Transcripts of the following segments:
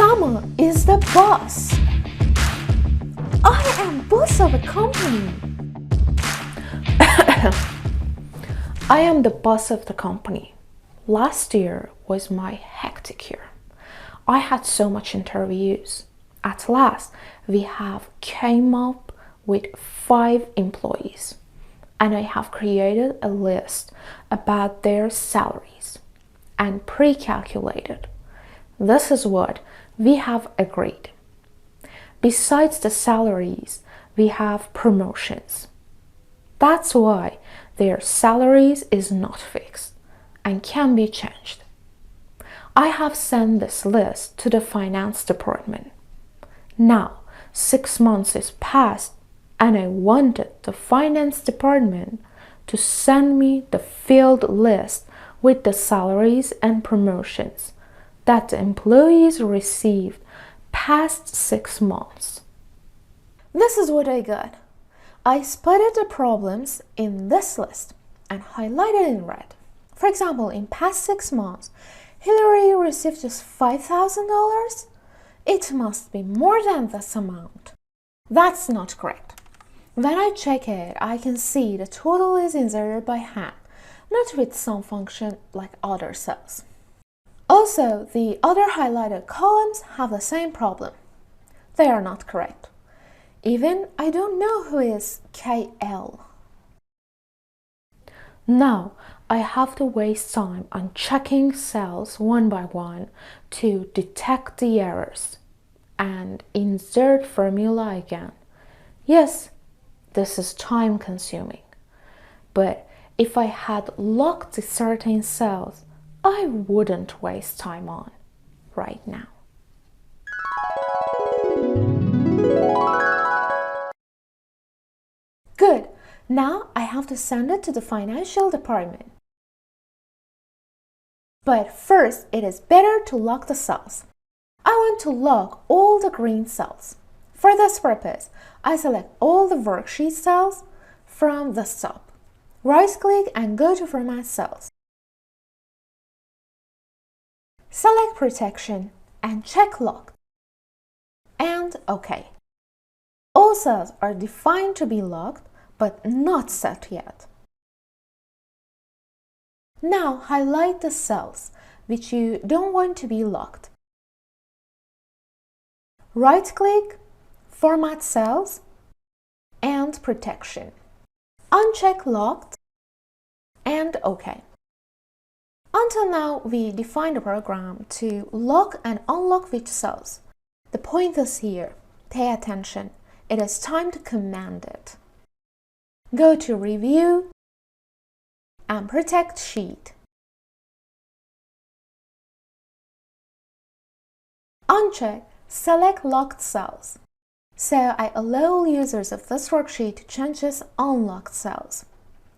Sama is the boss. I am boss of a company. I am the boss of the company. Last year was my hectic year. I had so much interviews. At last, we have came up with 5 employees, and I have created a list about their salaries and pre-calculated. This is what we have agreed. Besides the salaries, we have promotions. That's why their salaries is not fixed and can be changed. I have sent this list to the finance department. Now, 6 months is past and I wanted the finance department to send me the filled list with the salaries and promotions that the employees received past 6 months. This is what I got. I spotted the problems in this list and highlighted in red. For example, in past 6 months, Hillary received just $5,000. It must be more than this amount. That's not correct. When I check it, I can see the total is inserted by hand, not with some function like other cells. Also, the other highlighted columns have the same problem. They are not correct. Even I don't know who is KL. Now, I have to waste time on checking cells one by one to detect the errors and insert formula again. Yes, this is time consuming, but if I had locked certain cells, I wouldn't waste time on right now. Good. Now I have to send it to the financial department. But first, it is better to lock the cells. I want to lock all the green cells. For this purpose, I select all the worksheet cells from the top. Right-click and go to Format Cells. Select Protection and check Locked. And OK. All cells are defined to be locked, but not set yet. Now highlight the cells which you don't want to be locked. Right-click, Format Cells, and Protection. Uncheck Locked, and OK. Until now, we defined a program to lock and unlock which cells. The point is here. Pay attention. It is time to command it. Go to Review and Protect Sheet. Uncheck Select Locked Cells. So I allow users of this worksheet to change its unlocked cells.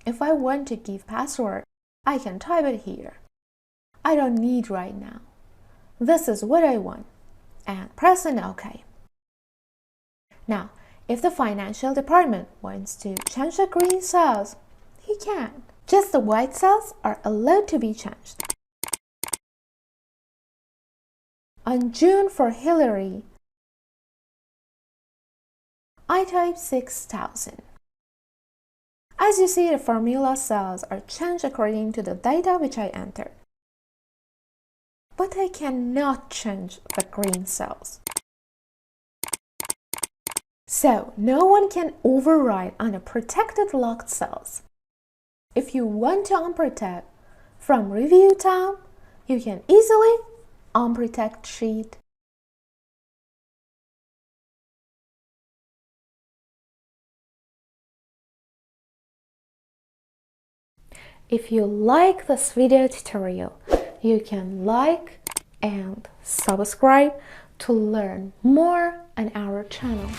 If I want to give password, I can type it here. I don't need right now. This is what I want. And press an OK. Now, if the financial department wants to change the green cells, he can. Just the white cells are allowed to be changed. On June for Hillary, I type 6,000. As you see, the formula cells are changed according to the data which I entered. But I cannot change the green cells. So, no one can override on the protected locked cells. If you want to unprotect from Review tab, you can easily unprotect sheet. If you like this video tutorial, you can like and subscribe to learn more on our channel.